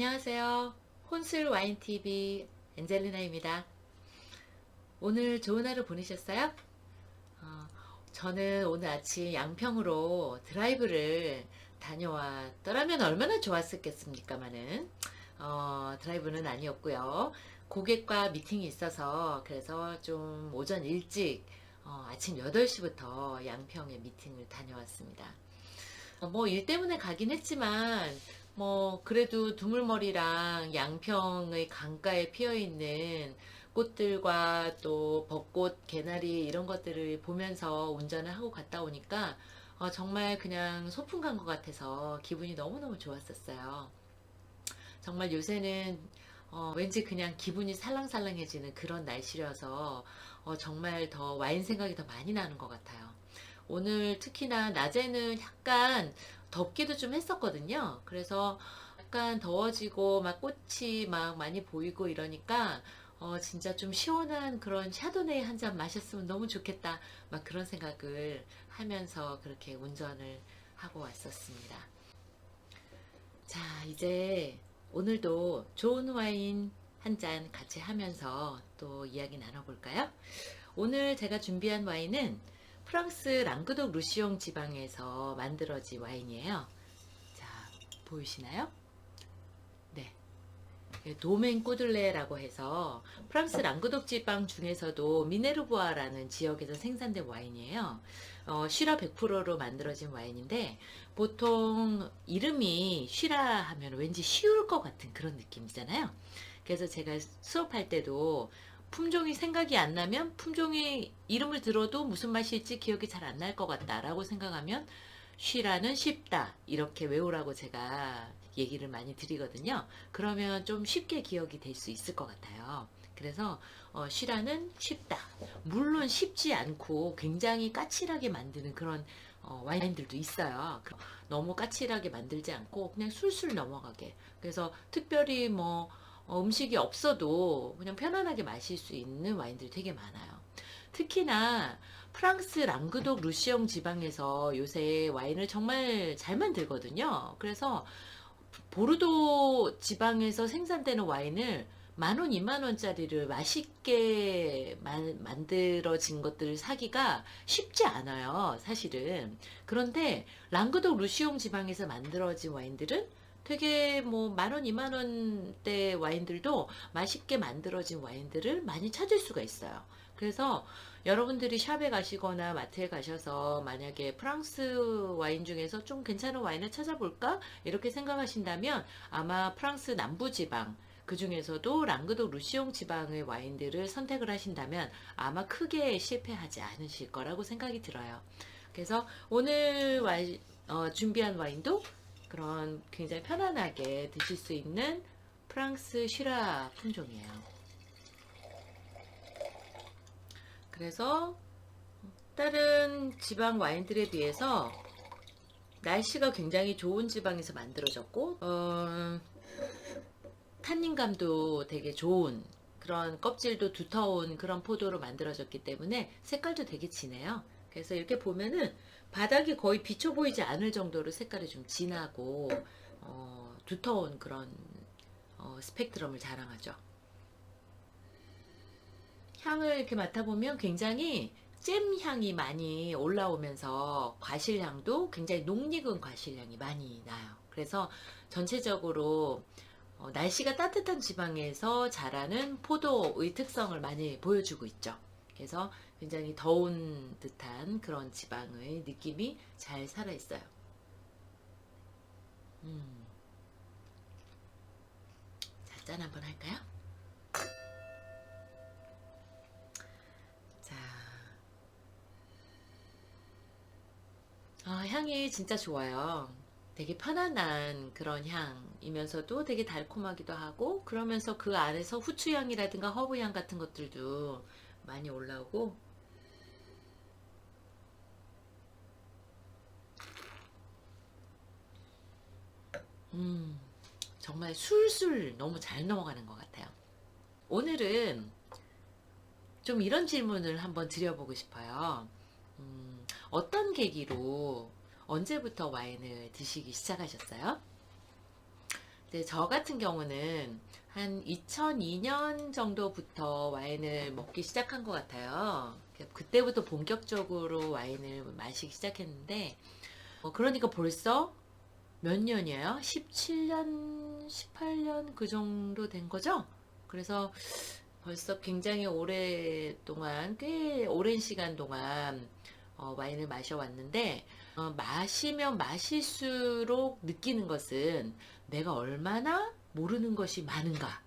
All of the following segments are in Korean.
안녕하세요. 혼술 와인TV 엔젤리나입니다. 오늘 좋은 하루 보내셨어요? 어, 저는 오늘 아침 양평으로 드라이브를 다녀왔더라면 얼마나 좋았었겠습니까마는 드라이브는 아니었고요. 고객과 미팅이 있어서 그래서 좀 오전 일찍 아침 8시부터 양평에 미팅을 다녀왔습니다. 뭐 일 때문에 가긴 했지만 뭐 그래도 두물머리랑 양평의 강가에 피어 있는 꽃들과 또 벚꽃, 개나리 이런 것들을 보면서 운전을 하고 갔다 오니까 정말 그냥 소풍 간 것 같아서 기분이 너무너무 좋았었어요. 정말 요새는 왠지 그냥 기분이 살랑살랑해지는 그런 날씨라서 정말 더 와인 생각이 더 많이 나는 것 같아요. 오늘 특히나 낮에는 약간 덥기도 좀 했었거든요. 그래서 약간 더워지고 막 꽃이 막 많이 보이고 이러니까 진짜 좀 시원한 그런 샤도네이 한 잔 마셨으면 너무 좋겠다. 막 그런 생각을 하면서 그렇게 운전을 하고 왔었습니다. 자, 이제 오늘도 좋은 와인 한 잔 같이 하면서 또 이야기 나눠볼까요? 오늘 제가 준비한 와인은 프랑스 랑그독 루시옹 지방에서 만들어진 와인이에요. 자, 보이시나요? 네. 도멘 꼬들레라고 해서 프랑스 랑그독 지방 중에서도 미네르부아라는 지역에서 생산된 와인이에요. 쉬라 100%로 만들어진 와인인데 보통 이름이 쉬라 하면 왠지 쉬울 것 같은 그런 느낌이잖아요. 그래서 제가 수업할 때도 품종이 생각이 안 나면 품종의 이름을 들어도 무슨 맛일지 기억이 잘 안 날 것 같다라고 생각하면 쉬라는 쉽다 이렇게 외우라고 제가 얘기를 많이 드리거든요. 그러면 좀 쉽게 기억이 될 수 있을 것 같아요. 그래서 쉬라는 쉽다. 물론 쉽지 않고 굉장히 까칠하게 만드는 그런 와인들도 있어요. 너무 까칠하게 만들지 않고 그냥 술술 넘어가게. 그래서 특별히 뭐 음식이 없어도 그냥 편안하게 마실 수 있는 와인들이 되게 많아요. 특히나 프랑스 랑그독 루시옹 지방에서 요새 와인을 정말 잘 만들거든요. 그래서 보르도 지방에서 생산되는 와인을 10,000원, 20,000원짜리를 맛있게 만들어진 것들을 사기가 쉽지 않아요, 사실은. 그런데 랑그독 루시옹 지방에서 만들어진 와인들은 되게 뭐 10,000원, 20,000원대 와인들도 맛있게 만들어진 와인들을 많이 찾을 수가 있어요. 그래서 여러분들이 샵에 가시거나 마트에 가셔서 만약에 프랑스 와인 중에서 좀 괜찮은 와인을 찾아볼까? 이렇게 생각하신다면 아마 프랑스 남부지방, 그 중에서도 랑그독 루시옹 지방의 와인들을 선택을 하신다면 아마 크게 실패하지 않으실 거라고 생각이 들어요. 그래서 오늘 준비한 와인도 그런 굉장히 편안하게 드실 수 있는 프랑스 시라 품종이에요. 그래서 다른 지방 와인들에 비해서 날씨가 굉장히 좋은 지방에서 만들어졌고 탄닌감도 되게 좋은 그런 껍질도 두터운 그런 포도로 만들어졌기 때문에 색깔도 되게 진해요. 그래서 이렇게 보면은 바닥이 거의 비쳐 보이지 않을 정도로 색깔이 좀 진하고 두터운 그런 스펙트럼을 자랑하죠. 향을 이렇게 맡아보면 굉장히 잼 향이 많이 올라오면서 과실향도 굉장히 녹익은 과실향이 많이 나요. 그래서 전체적으로 날씨가 따뜻한 지방에서 자라는 포도의 특성을 많이 보여주고 있죠. 그래서 굉장히 더운 듯한 그런 지방의 느낌이 잘 살아있어요. 자, 짠 한번 할까요? 자, 향이 진짜 좋아요. 되게 편안한 그런 향이면서도 되게 달콤하기도 하고, 그러면서 그 안에서 후추향이라든가 허브향 같은 것들도 많이 올라오고, 정말 술술 너무 잘 넘어가는 것 같아요. 오늘은 좀 이런 질문을 한번 드려보고 싶어요. 어떤 계기로 언제부터 와인을 드시기 시작하셨어요? 네, 저 같은 경우는 한 2002년 정도부터 와인을 먹기 시작한 것 같아요. 그때부터 본격적으로 와인을 마시기 시작했는데, 그러니까 벌써 몇 년이에요? 17년, 18년 그 정도 된 거죠? 그래서 벌써 굉장히 오랫동안, 꽤 오랜 시간 동안 와인을 마셔왔는데, 마시면 마실수록 느끼는 것은 내가 얼마나 모르는 것이 많은가,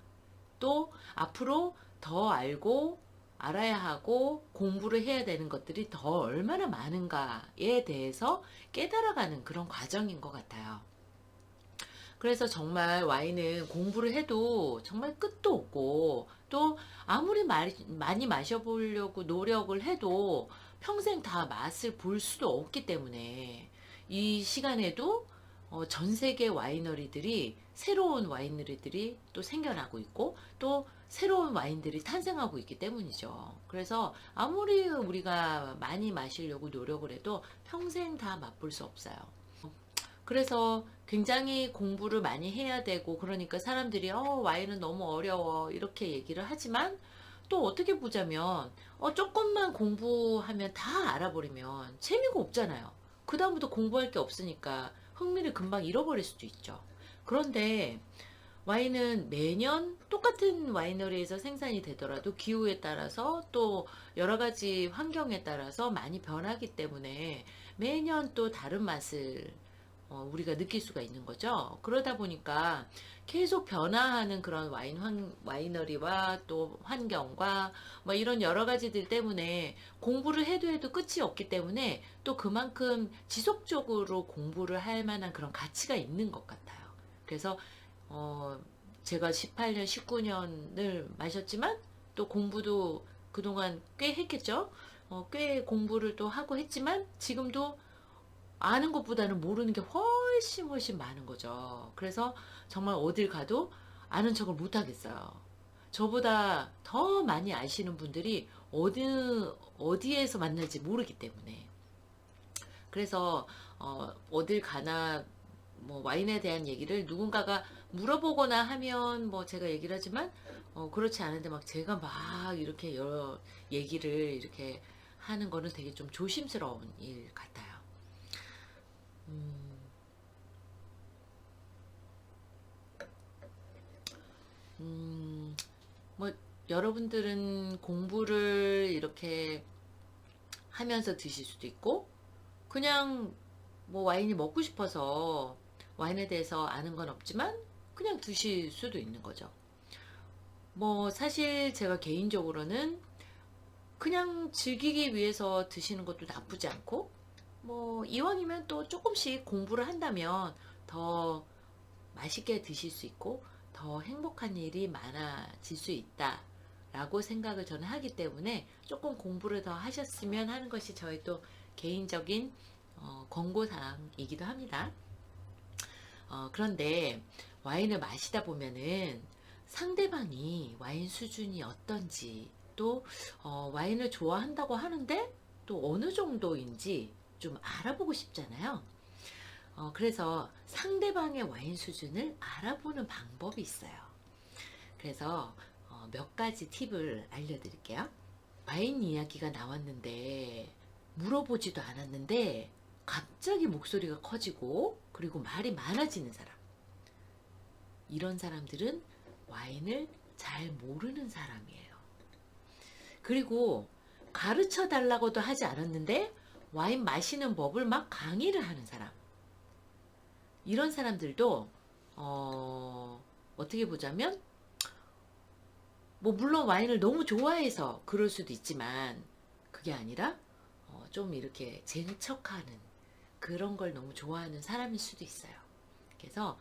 또 앞으로 더 알고 알아야 하고 공부를 해야 되는 것들이 더 얼마나 많은가에 대해서 깨달아가는 그런 과정인 것 같아요. 그래서 정말 와인은 공부를 해도 정말 끝도 없고, 또 아무리 많이 마셔보려고 노력을 해도 평생 다 맛을 볼 수도 없기 때문에, 이 시간에도 전 세계 와이너리들이, 새로운 와이너리들이 또 생겨나고 있고, 또 새로운 와인들이 탄생하고 있기 때문이죠. 그래서 아무리 우리가 많이 마시려고 노력을 해도 평생 다 맛볼 수 없어요. 그래서 굉장히 공부를 많이 해야 되고, 그러니까 사람들이 와인은 너무 어려워 이렇게 얘기를 하지만, 또 어떻게 보자면 조금만 공부하면 다 알아버리면 재미가 없잖아요. 그 다음부터 공부할 게 없으니까 흥미를 금방 잃어버릴 수도 있죠. 그런데 와인은 매년 똑같은 와이너리에서 생산이 되더라도 기후에 따라서, 또 여러 가지 환경에 따라서 많이 변하기 때문에 매년 또 다른 맛을 우리가 느낄 수가 있는 거죠. 그러다 보니까 계속 변화하는 그런 와이너리와 또 환경과 뭐 이런 여러 가지들 때문에 공부를 해도 끝이 없기 때문에, 또 그만큼 지속적으로 공부를 할 만한 그런 가치가 있는 것 같아요. 그래서 제가 18년, 19년을 마셨지만, 또 공부도 그동안 꽤 했겠죠. 꽤 공부를 또 하고 했지만, 지금도 아는 것보다는 모르는 게 훨씬 훨씬 많은 거죠. 그래서 정말 어딜 가도 아는 척을 못 하겠어요. 저보다 더 많이 아시는 분들이 어디에서 만날지 모르기 때문에. 그래서 어딜 가나 뭐 와인에 대한 얘기를 누군가가 물어보거나 하면 뭐 제가 얘기를 하지만, 그렇지 않은데 막 제가 막 이렇게 여러 얘기를 이렇게 하는 거는 되게 좀 조심스러운 일 같아요. 음, 음, 뭐, 여러분들은 공부를 이렇게 하면서 드실 수도 있고, 그냥 뭐 와인이 먹고 싶어서 와인에 대해서 아는 건 없지만, 그냥 드실 수도 있는 거죠. 뭐, 사실 제가 개인적으로는 그냥 즐기기 위해서 드시는 것도 나쁘지 않고, 뭐, 이왕이면 또 조금씩 공부를 한다면 더 맛있게 드실 수 있고 더 행복한 일이 많아질 수 있다라고 생각을 저는 하기 때문에, 조금 공부를 더 하셨으면 하는 것이 저의 또 개인적인 권고사항이기도 합니다. 그런데 와인을 마시다 보면은 상대방이 와인 수준이 어떤지, 또 와인을 좋아한다고 하는데 또 어느 정도인지 좀 알아보고 싶잖아요. 그래서 상대방의 와인 수준을 알아보는 방법이 있어요. 그래서 몇 가지 팁을 알려드릴게요. 와인 이야기가 나왔는데, 물어보지도 않았는데 갑자기 목소리가 커지고 그리고 말이 많아지는 사람. 이런 사람들은 와인을 잘 모르는 사람이에요. 그리고 가르쳐 달라고도 하지 않았는데 와인 마시는 법을 막 강의를 하는 사람. 이런 사람들도 어떻게 보자면, 뭐 물론 와인을 너무 좋아해서 그럴 수도 있지만, 그게 아니라 좀 이렇게 재척하는 그런 걸 너무 좋아하는 사람일 수도 있어요. 그래서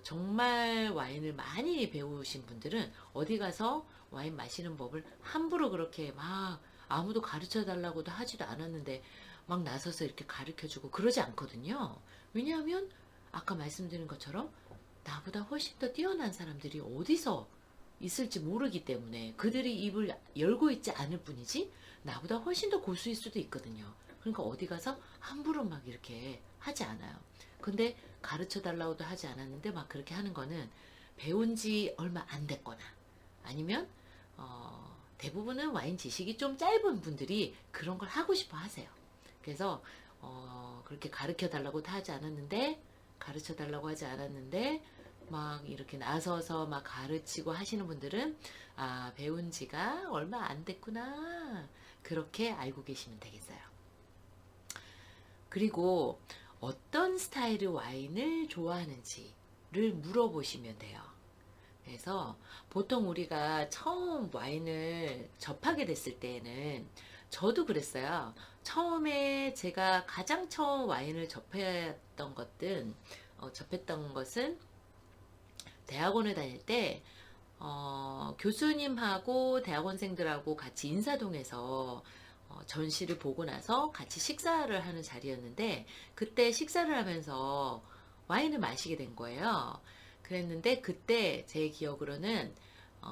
정말 와인을 많이 배우신 분들은 어디 가서 와인 마시는 법을 함부로 그렇게 막 아무도 가르쳐 달라고도 하지도 않았는데 막 나서서 이렇게 가르쳐 주고 그러지 않거든요. 왜냐하면 아까 말씀드린 것처럼 나보다 훨씬 더 뛰어난 사람들이 어디서 있을지 모르기 때문에, 그들이 입을 열고 있지 않을 뿐이지 나보다 훨씬 더 고수일 수도 있거든요. 그러니까 어디 가서 함부로 막 이렇게 하지 않아요. 근데 가르쳐 달라고도 하지 않았는데 막 그렇게 하는 거는 배운 지 얼마 안 됐거나 아니면 대부분은 와인 지식이 좀 짧은 분들이 그런 걸 하고 싶어 하세요. 그래서 그렇게 가르쳐 달라고도 하지 않았는데 가르쳐 달라고 하지 않았는데 막 이렇게 나서서 막 가르치고 하시는 분들은 아, 배운 지가 얼마 안 됐구나. 그렇게 알고 계시면 되겠어요. 그리고 어떤 스타일의 와인을 좋아하는지를 물어보시면 돼요. 그래서 보통 우리가 처음 와인을 접하게 됐을 때에는 저도 그랬어요. 처음에 제가 가장 처음 와인을 접했던 것은 대학원을 다닐 때 교수님하고 대학원생들하고 같이 인사동에서 전시를 보고 나서 같이 식사를 하는 자리였는데 그때 식사를 하면서 와인을 마시게 된 거예요. 그랬는데 그때 제 기억으로는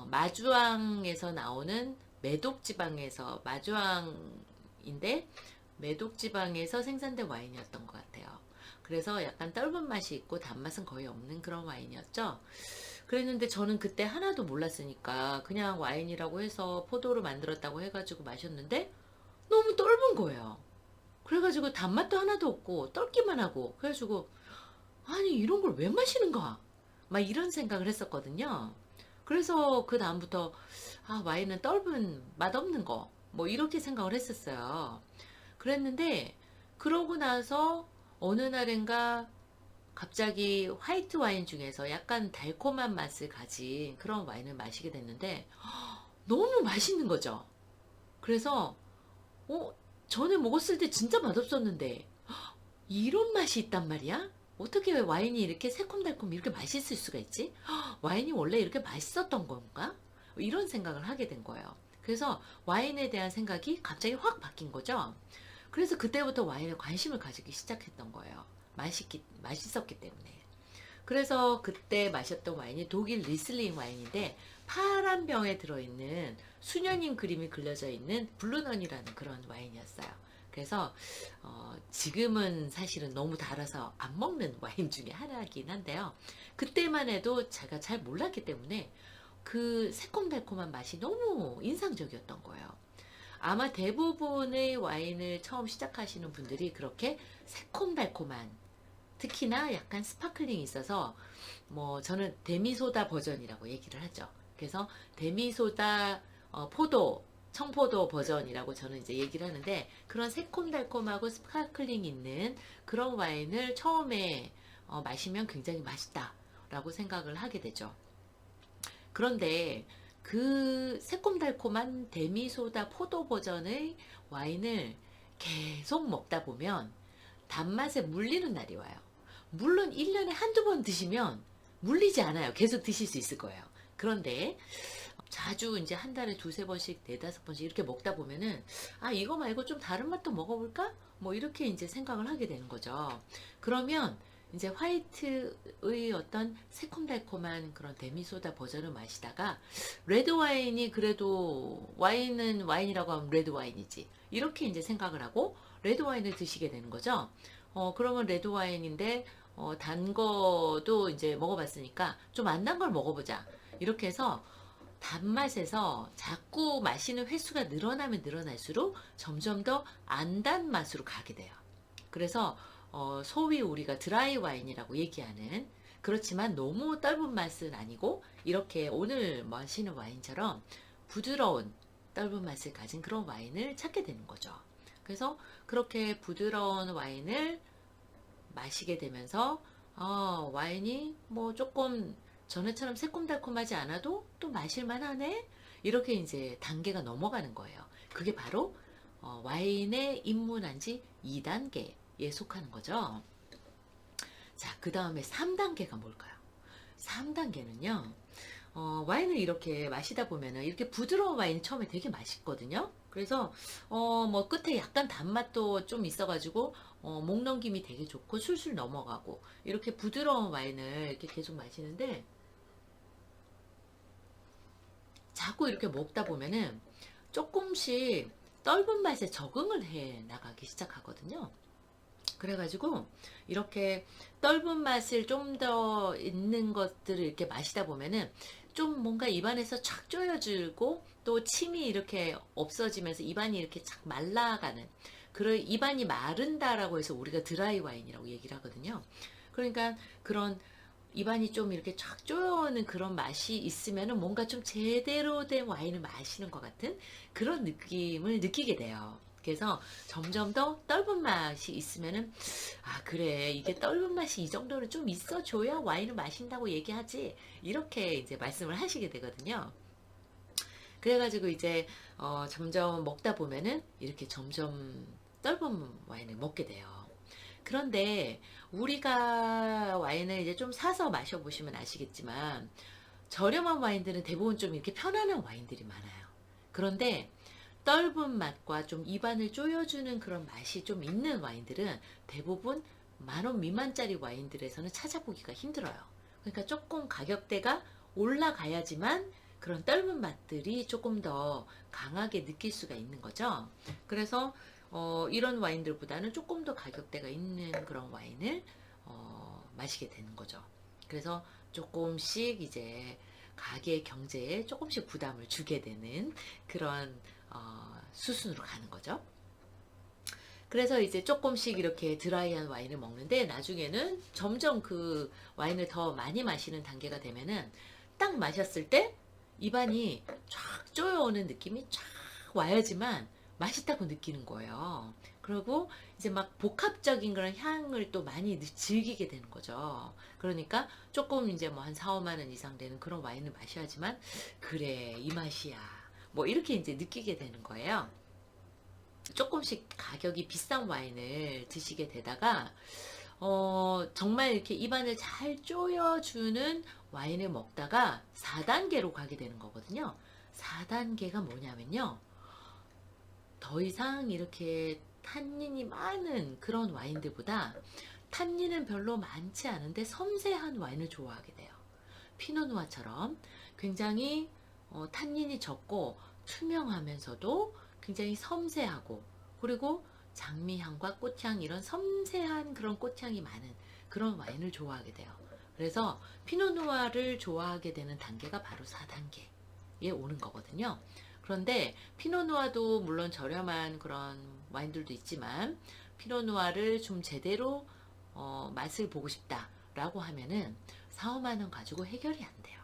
마주앙에서 나오는 매독지방에서 마주앙인데 매독지방에서 생산된 와인이었던 것 같아요. 그래서 약간 떫은 맛이 있고 단맛은 거의 없는 그런 와인이었죠. 그랬는데 저는 그때 하나도 몰랐으니까 그냥 와인이라고 해서 포도로 만들었다고 해가지고 마셨는데 너무 떫은 거예요. 그래가지고 단맛도 하나도 없고 떫기만 하고 그래가지고 아니 이런 걸 왜 마시는가 막 이런 생각을 했었거든요. 그래서 그 다음부터 아 와인은 떫은 맛없는 거 뭐 이렇게 생각을 했었어요. 그랬는데 그러고 나서 어느 날인가 갑자기 화이트 와인 중에서 약간 달콤한 맛을 가진 그런 와인을 마시게 됐는데 너무 맛있는 거죠. 그래서 어 전에 먹었을 때 진짜 맛없었는데 이런 맛이 있단 말이야? 어떻게 와인이 이렇게 새콤달콤 이렇게 맛있을 수가 있지? 와인이 원래 이렇게 맛있었던 건가? 이런 생각을 하게 된 거예요. 그래서 와인에 대한 생각이 갑자기 확 바뀐 거죠. 그래서 그때부터 와인에 관심을 가지기 시작했던 거예요. 맛있었기 때문에. 그래서 그때 마셨던 와인이 독일 리슬링 와인인데 파란 병에 들어있는 수녀님 그림이 그려져 있는 블루넌이라는 그런 와인이었어요. 그래서 지금은 사실은 너무 달아서 안 먹는 와인 중에 하나이긴 한데요. 그때만 해도 제가 잘 몰랐기 때문에 그 새콤달콤한 맛이 너무 인상적이었던 거예요. 아마 대부분의 와인을 처음 시작하시는 분들이 그렇게 새콤달콤한 특히나 약간 스파클링이 있어서 뭐 저는 데미소다 버전이라고 얘기를 하죠. 그래서 데미소다 포도 청포도 버전이라고 저는 이제 얘기를 하는데 그런 새콤달콤하고 스파클링 있는 그런 와인을 처음에 마시면 굉장히 맛있다라고 생각을 하게 되죠. 그런데 그 새콤달콤한 데미소다 포도 버전의 와인을 계속 먹다 보면 단맛에 물리는 날이 와요. 물론 1년에 한두 번 드시면 물리지 않아요. 계속 드실 수 있을 거예요. 그런데 자주 이제 한 달에 두세 번씩, 네다섯 번씩 이렇게 먹다 보면은 아, 이거 말고 좀 다른 맛도 먹어볼까? 뭐 이렇게 이제 생각을 하게 되는 거죠. 그러면 이제 화이트의 어떤 새콤달콤한 그런 데미소다 버전을 마시다가 레드 와인이 그래도 와인은 와인이라고 하면 레드 와인이지. 이렇게 이제 생각을 하고 레드 와인을 드시게 되는 거죠. 그러면 레드 와인인데 단 거도 이제 먹어봤으니까 좀 안 단 걸 먹어보자. 이렇게 해서 단맛에서 자꾸 마시는 횟수가 늘어나면 늘어날수록 점점 더 안 단 맛으로 가게 돼요. 그래서 소위 우리가 드라이 와인이라고 얘기하는 그렇지만 너무 떫은 맛은 아니고 이렇게 오늘 마시는 와인처럼 부드러운 떫은 맛을 가진 그런 와인을 찾게 되는 거죠. 그래서 그렇게 부드러운 와인을 마시게 되면서 와인이 뭐 조금 전에처럼 새콤달콤하지 않아도 또 마실만 하네? 이렇게 이제 단계가 넘어가는 거예요. 그게 바로 와인에 입문한 지 2단계에 속하는 거죠. 자, 그 다음에 3단계가 뭘까요? 3단계는요. 와인을 이렇게 마시다 보면은 이렇게 부드러운 와인이 처음에 되게 맛있거든요. 그래서 뭐 끝에 약간 단맛도 좀 있어가지고 목 넘김이 되게 좋고 술술 넘어가고 이렇게 부드러운 와인을 이렇게 계속 마시는데 자꾸 이렇게 먹다 보면은 조금씩 떫은 맛에 적응을 해 나가기 시작하거든요. 그래가지고 이렇게 떫은 맛을 좀 더 있는 것들을 이렇게 마시다 보면은 좀 뭔가 입안에서 촥 조여지고 또 침이 이렇게 없어지면서 입안이 이렇게 착 말라가는 그런, 입안이 마른다라고 해서 우리가 드라이 와인이라고 얘기를 하거든요. 그러니까 그런 입안이 좀 이렇게 쫙 조여오는 그런 맛이 있으면은 뭔가 좀 제대로 된 와인을 마시는 것 같은 그런 느낌을 느끼게 돼요. 그래서 점점 더 떫은 맛이 있으면은, 아, 그래, 이게 떫은 맛이 이 정도는 좀 있어줘야 와인을 마신다고 얘기하지, 이렇게 이제 말씀을 하시게 되거든요. 그래가지고 이제 점점 먹다 보면은 이렇게 점점 떫은 와인을 먹게 돼요. 그런데 우리가 와인을 이제 좀 사서 마셔보시면 아시겠지만, 저렴한 와인들은 대부분 좀 이렇게 편안한 와인들이 많아요. 그런데 떫은 맛과 좀 입안을 조여주는 그런 맛이 좀 있는 와인들은 대부분 10,000원 미만짜리 와인들에서는 찾아보기가 힘들어요. 그러니까 조금 가격대가 올라가야지만 그런 떫은 맛들이 조금 더 강하게 느낄 수가 있는 거죠. 그래서 이런 와인들보다는 조금 더 가격대가 있는 그런 와인을 마시게 되는 거죠. 그래서 조금씩 이제 가게 경제에 조금씩 부담을 주게 되는 그런 수순으로 가는 거죠. 그래서 이제 조금씩 이렇게 드라이한 와인을 먹는데, 나중에는 점점 그 와인을 더 많이 마시는 단계가 되면은 딱 마셨을 때 입안이 쫙 쪼여오는 느낌이 쫙 와야지만 맛있다고 느끼는 거예요. 그리고 이제 막 복합적인 그런 향을 또 많이 즐기게 되는 거죠. 그러니까 조금 이제 뭐 한 4, 5만 원 이상 되는 그런 와인을 마셔야지만, 그래, 이 맛이야, 뭐 이렇게 이제 느끼게 되는 거예요. 조금씩 가격이 비싼 와인을 드시게 되다가 정말 이렇게 입안을 잘 조여주는 와인을 먹다가 4단계로 가게 되는 거거든요. 4단계가 뭐냐면요, 더 이상 이렇게 탄닌이 많은 그런 와인들보다 탄닌은 별로 많지 않은데 섬세한 와인을 좋아하게 돼요. 피노누아처럼 굉장히 탄닌이 적고 투명하면서도 굉장히 섬세하고, 그리고 장미향과 꽃향, 이런 섬세한 그런 꽃향이 많은 그런 와인을 좋아하게 돼요. 그래서 피노누아를 좋아하게 되는 단계가 바로 4단계에 오는 거거든요. 그런데 피노누아도 물론 저렴한 그런 와인들도 있지만, 피노누아를 좀 제대로 맛을 보고 싶다라고 하면은 4, 5만 원 가지고 해결이 안 돼요.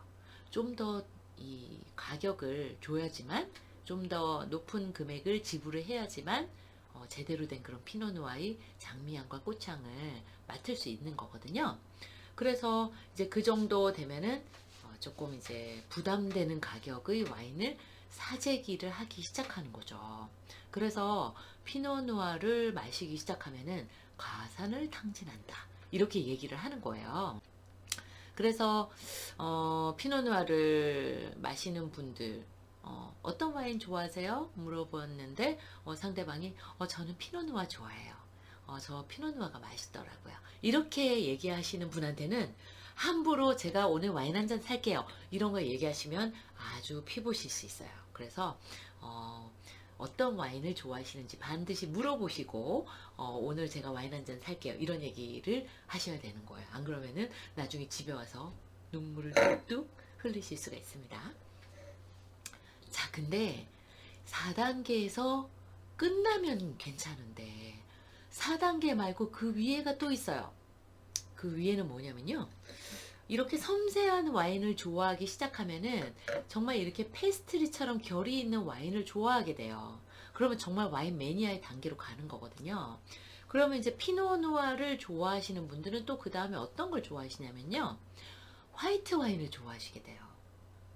좀 더 이 가격을 줘야지만, 좀 더 높은 금액을 지불을 해야지만 제대로 된 그런 피노누아의 장미향과 꽃향을 맡을 수 있는 거거든요. 그래서 이제 그 정도 되면은 조금 이제 부담되는 가격의 와인을 사재기를 하기 시작하는 거죠. 그래서 피노누아를 마시기 시작하면은 가산을 탕진한다, 이렇게 얘기를 하는 거예요. 그래서 피노누아를 마시는 분들, 어떤 와인 좋아하세요? 물어봤는데 상대방이 저는 피노누아 좋아해요. 저 피노누아가 맛있더라고요. 이렇게 얘기하시는 분한테는 함부로 제가 오늘 와인 한 잔 살게요, 이런 거 얘기하시면 아주 피보실 수 있어요. 그래서 어떤 와인을 좋아하시는지 반드시 물어보시고 오늘 제가 와인 한 잔 살게요, 이런 얘기를 하셔야 되는 거예요. 안 그러면은 나중에 집에 와서 눈물을 뚝뚝 흘리실 수가 있습니다. 자, 근데 4단계에서 끝나면 괜찮은데 4단계 말고 그 위에가 또 있어요. 그 위에는 뭐냐면요, 이렇게 섬세한 와인을 좋아하기 시작하면은 정말 이렇게 페스트리처럼 결이 있는 와인을 좋아하게 돼요. 그러면 정말 와인 매니아의 단계로 가는 거거든요. 그러면 이제 피노누아를 좋아하시는 분들은 또 그 다음에 어떤 걸 좋아하시냐면요, 화이트 와인을 좋아하시게 돼요.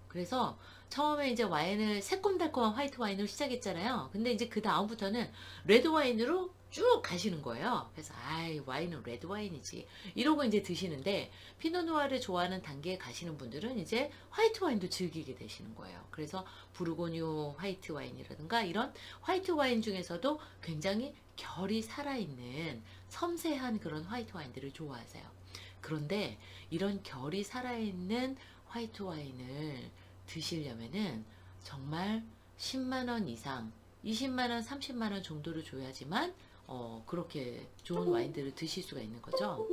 그래서 처음에 이제 와인을, 새콤달콤한 화이트 와인으로 시작했잖아요. 근데 이제 그 다음부터는 레드 와인으로 쭉 가시는 거예요. 그래서 아이, 와인은 레드 와인이지, 이러고 이제 드시는데, 피노누아를 좋아하는 단계에 가시는 분들은 이제 화이트 와인도 즐기게 되시는 거예요. 그래서 부르고뉴 화이트 와인이라든가 이런 화이트 와인 중에서도 굉장히 결이 살아있는 섬세한 그런 화이트 와인들을 좋아하세요. 그런데 이런 결이 살아있는 화이트 와인을 드시려면은 정말 10만 원 이상, 20만원, 30만원 정도를 줘야지만 그렇게 좋은 와인들을 드실 수가 있는 거죠.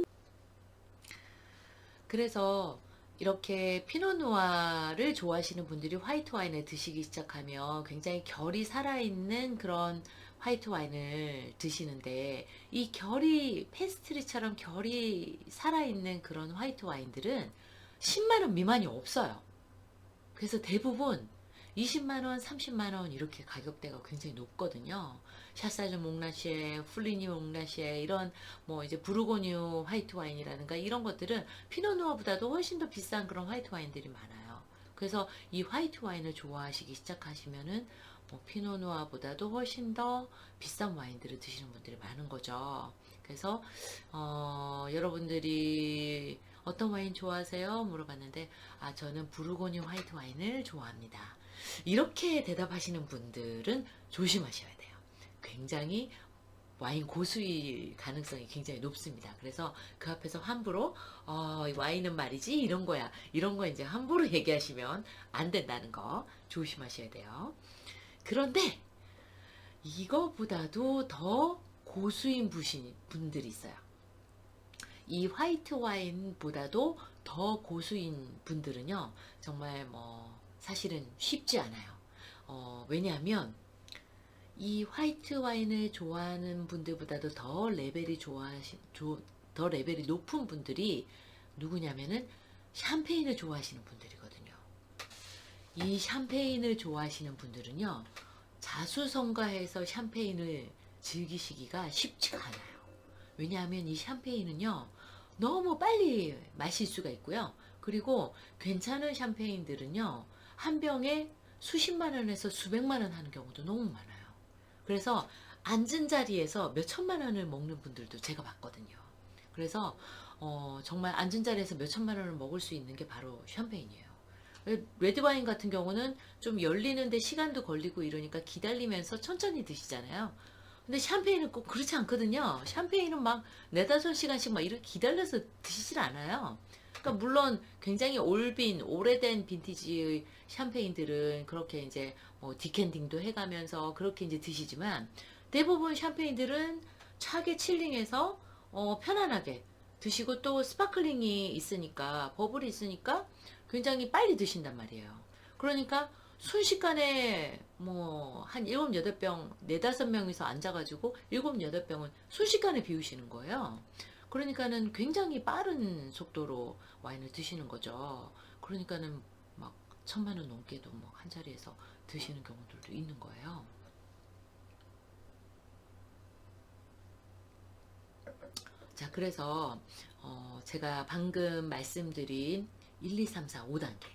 그래서 이렇게 피노누아를 좋아하시는 분들이 화이트 와인을 드시기 시작하면 굉장히 결이 살아있는 그런 화이트 와인을 드시는데, 이 결이 페스트리처럼 결이 살아있는 그런 화이트 와인들은 10만원 미만이 없어요. 그래서 대부분 20만원, 30만원 이렇게 가격대가 굉장히 높거든요. 샤사주 몽라시에, 플리니 몽라시에 이런 뭐 이제 부르고뉴 화이트 와인이라든가 이런 것들은 피노누아보다도 훨씬 더 비싼 그런 화이트 와인들이 많아요. 그래서 이 화이트 와인을 좋아하시기 시작하시면은 뭐 피노누아보다도 훨씬 더 비싼 와인들을 드시는 분들이 많은 거죠. 그래서 여러분들이 어떤 와인 좋아하세요? 물어봤는데, 저는 부르고뉴 화이트 와인을 좋아합니다. 이렇게 대답하시는 분들은 조심하셔야 돼요. 굉장히 와인 고수일 가능성이 굉장히 높습니다. 그래서 그 앞에서 함부로 이 와인은 말이지 이런 거야, 이런 거 이제 함부로 얘기하시면 안 된다는 거 조심하셔야 돼요. 그런데 이거보다도 더 고수인 분들이 있어요. 이 화이트 와인보다도 더 고수인 분들은요, 정말 뭐 사실은 쉽지 않아요. 왜냐하면 이 화이트 와인을 좋아하는 분들보다도 더 레벨이 높은 분들이 누구냐면은 샴페인을 좋아하시는 분들이거든요. 이 샴페인을 좋아하시는 분들은요, 자수성가해서 샴페인을 즐기시기가 쉽지가 않아요. 왜냐하면 이 샴페인은요, 너무 빨리 마실 수가 있고요. 그리고 괜찮은 샴페인들은요, 한 병에 수십만 원에서 수백만 원 하는 경우도 너무 많아요. 그래서 앉은 자리에서 몇 천만 원을 먹는 분들도 제가 봤거든요. 그래서 정말 앉은 자리에서 몇 천만 원을 먹을 수 있는 게 바로 샴페인이에요. 레드와인 같은 경우는 좀 열리는데 시간도 걸리고 이러니까 기다리면서 천천히 드시잖아요. 근데 샴페인은 꼭 그렇지 않거든요. 샴페인은 막 4~5시간씩 막 이렇게 기다려서 드시질 않아요. 그러니까 물론 굉장히 오래된 빈티지의 샴페인들은 그렇게 이제 뭐 디캔딩도 해가면서 그렇게 이제 드시지만, 대부분 샴페인들은 차게 칠링해서 편안하게 드시고, 또 스파클링이 있으니까, 버블이 있으니까 굉장히 빨리 드신단 말이에요. 그러니까 순식간에 뭐 한 7, 8병, 4, 5명이서 앉아가지고 7, 8병은 순식간에 비우시는 거예요. 그러니까는 굉장히 빠른 속도로 와인을 드시는 거죠. 그러니까는 막 1,000만 원 넘게도 뭐 한 자리에서 드시는 경우들도 있는 거예요. 자, 그래서 제가 방금 말씀드린 1, 2, 3, 4, 5단계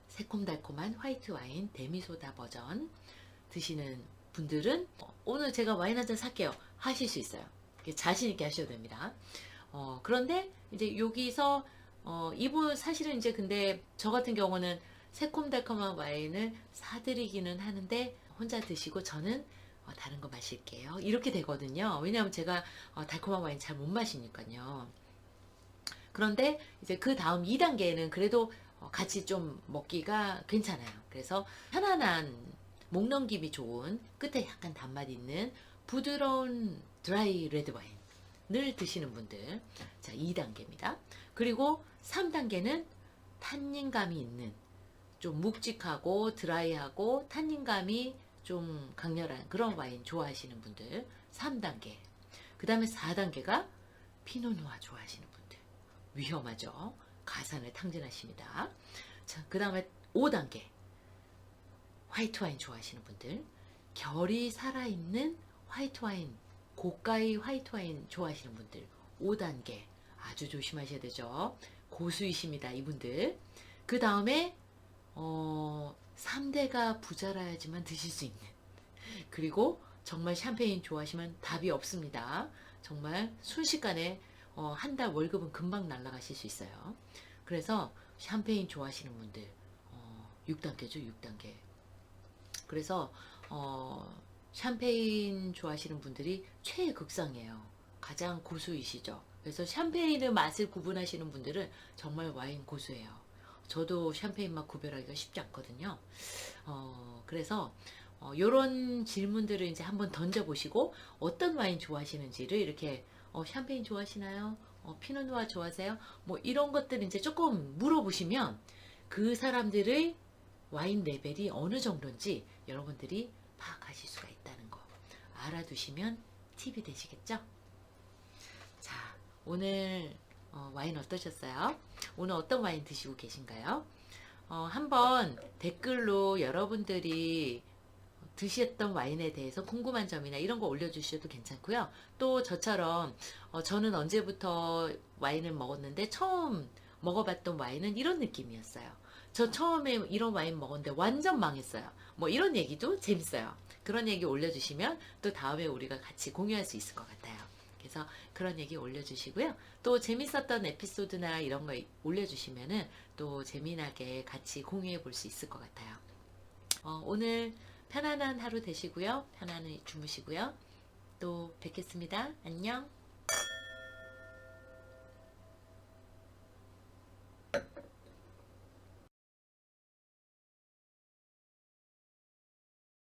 새콤달콤한 화이트 와인 데미소다 버전 드시는 분들은 오늘 제가 와인 한 잔 살게요 하실 수 있어요. 자신 있게 하셔도 됩니다. 그런데 이제 여기서 이분 사실은 이제, 근데 저 같은 경우는 새콤달콤한 와인을 사드리기는 하는데 혼자 드시고 저는 다른 거 마실게요 이렇게 되거든요. 왜냐하면 제가 달콤한 와인 잘 못 마시니까요. 그런데 이제 그 다음 2단계는 그래도 같이 좀 먹기가 괜찮아요. 그래서 편안한, 목 넘김이 좋은, 끝에 약간 단맛 있는 부드러운 드라이 레드 와인을 드시는 분들, 자, 2단계입니다. 그리고 3단계는 탄닌감이 있는, 좀 묵직하고 드라이하고 탄닌감이 좀 강렬한 그런 와인 좋아하시는 분들 3단계. 그 다음에 4단계가 피노누아 좋아하시는 분들, 위험하죠. 가산을 탕진하십니다. 자, 그 다음에 5단계 화이트 와인 좋아하시는 분들, 결이 살아있는 화이트 와인, 고가의 화이트 와인 좋아하시는 분들 5단계 아주 조심하셔야 되죠. 고수이십니다 이분들. 그 다음에 3대가 부자라야지만 드실 수 있는, 그리고 정말 샴페인 좋아하시면 답이 없습니다. 정말 순식간에 한 달 월급은 금방 날아가실 수 있어요. 그래서 샴페인 좋아하시는 분들 6단계죠 6단계. 그래서 샴페인 좋아하시는 분들이 최극상이에요. 가장 고수이시죠. 그래서 샴페인의 맛을 구분하시는 분들은 정말 와인 고수예요. 저도 샴페인 맛 구별하기가 쉽지 않거든요. 그래서 요런 질문들을 이제 한번 던져보시고 어떤 와인 좋아하시는지를 이렇게 샴페인 좋아하시나요? 피노누아 좋아하세요? 뭐 이런 것들 이제 조금 물어보시면 그 사람들의 와인 레벨이 어느 정도인지 여러분들이 파악하실 수가 있다는 거 알아두시면 팁이 되시겠죠? 자, 오늘 와인 어떠셨어요? 오늘 어떤 와인 드시고 계신가요? 한번 댓글로 여러분들이 드셨던 와인에 대해서 궁금한 점이나 이런 거 올려주셔도 괜찮고요. 또 저처럼 저는 언제부터 와인을 먹었는데 처음 먹어봤던 와인은 이런 느낌이었어요. 저 처음에 이런 와인 먹었는데 완전 망했어요. 뭐 이런 얘기도 재밌어요. 그런 얘기 올려주시면 또 다음에 우리가 같이 공유할 수 있을 것 같아요. 그래서 그런 얘기 올려주시고요. 또 재밌었던 에피소드나 이런 거 올려주시면은 또 재미나게 같이 공유해 볼 수 있을 것 같아요. 오늘 편안한 하루 되시고요. 편안히 주무시고요. 또 뵙겠습니다. 안녕.